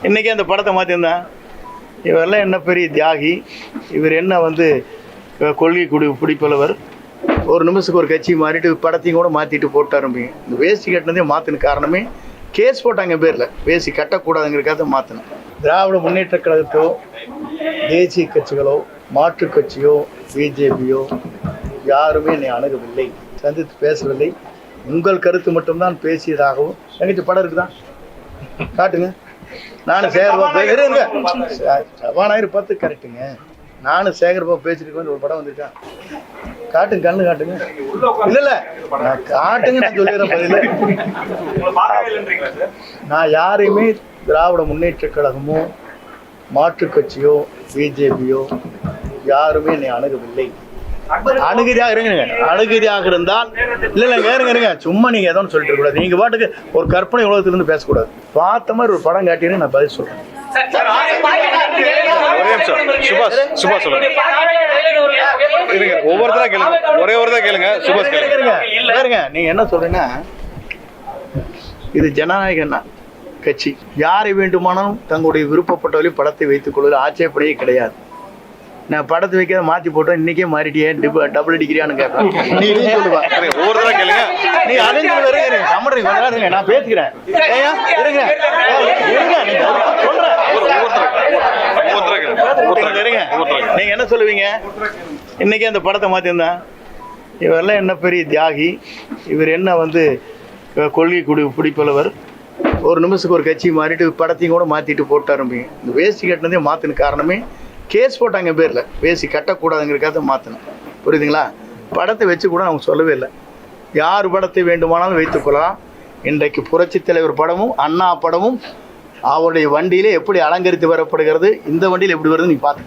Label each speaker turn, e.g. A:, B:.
A: இன்றைக்கி அந்த படத்தை மாற்றிருந்தேன். இவரெல்லாம் என்ன பெரிய தியாகி, இவர் என்ன கொள்கை பிடிப்பவர், ஒரு நிமிஷத்துக்கு ஒரு கட்சி மாறிட்டு படத்தையும் கூட மாற்றிட்டு போட்டு ஆரம்பிங்க. இந்த வேஷ்டி கட்டினதே மாற்றின காரணமே கேஸ் போட்டாங்க பேரில், வேஷ்டி கட்டக்கூடாதுங்கிறக்காக மாற்றினேன். திராவிட முன்னேற்ற கழகத்தோ தேசிய கட்சிகளோ மாற்று கட்சியோ பிஜேபியோ யாருமே என்னை அணுகவில்லை, சந்தித்து பேசவில்லை. உங்கள் கருத்து மட்டும்தான் பேசியதாகவும் எங்கிட்ட படம் இருக்குதான் காட்டுங்க. நானும் சேகர்பாபு சபாநாயகர் பார்த்து கரெக்டுங்க. நானும் சேகர்பாபு பேசிட்டு ஒரு படம் வந்துருக்கேன். காட்டுங்க, கண்ணு காட்டுங்க. இல்ல நான் காட்டுங்க நான் சொல்லிடுறேன் பதில். நான் யாரையுமே திராவிட முன்னேற்ற கழகமோ மாற்று கட்சியோ பிஜேபியோ யாருமே என்னை அணுகவில்லை. அணுகிரியாக இருந்தால் இல்லைங்க இருங்க, சும்மா நீங்கள் ஏதோ சொல்லிட்டு இருக்கக்கூடாது. நீங்கள் பாட்டுக்கு ஒரு கற்பனை உலகத்திலிருந்து பேசக்கூடாது. பார்த்த மாதிரி ஒரு படம் காட்டினு நான் பதில் சொல்கிறேன்.
B: ஒவ்வொருத்தரா கேளுங்க, ஒரே ஒரு தான் கேளுங்க. சுபாஷ்
A: கேளுங்க. நீங்க என்ன சொல்றீங்கன்னா, இது ஜனநாயக கட்சி, யாரை வேண்டுமானாலும் தங்களுடைய விருப்பப்பட்டவரை படத்தை வைத்துக் கொள்வது ஆட்சேபனையே கிடையாது. நான் படத்தை வைக்க மாற்றி போட்டோம், இன்னைக்கே மாறிட்டியே டபுள் டிகிரியானு கேட்பேன். நீ சொல்லுவா,
B: ஒவ்வொருத்தரா கேளுங்க.
A: நீ அழிஞ்சு சமடுறீங்க, நான் பேசுகிறேன். நீங்க என்ன சொல்லுவீங்க? இன்னைக்கு அந்த படத்தை மாற்றிருந்தேன். இவரெல்லாம் என்ன பெரிய தியாகி, இவர் என்ன கொள்கை பிடிப்பவர், ஒரு நிமிஷத்துக்கு ஒரு கட்சி மாறிட்டு படத்தையும் கூட மாற்றிட்டு போட்டு ஆரம்பிங்க. இந்த வேஷ்டி கட்டினதே மாற்றின காரணமே கேஸ் போட்டாங்க பேரில், வேஷ்டி கட்டக்கூடாதுங்கிறக்காக மாற்றினேன். புரியுதுங்களா? படத்தை வச்சு கூட அவங்க சொல்லவே இல்லை. யார் படத்தை வேண்டுமானாலும் வைத்துக்கொள்ளலாம். இன்றைக்கு புரட்சித் தலைவர் படமும் அண்ணா படமும் அவருடைய வண்டியிலே எப்படி அலங்கரித்து வரப்படுகிறது, இந்த வண்டியில் எப்படி வருதுன்னு நீ பார்த்து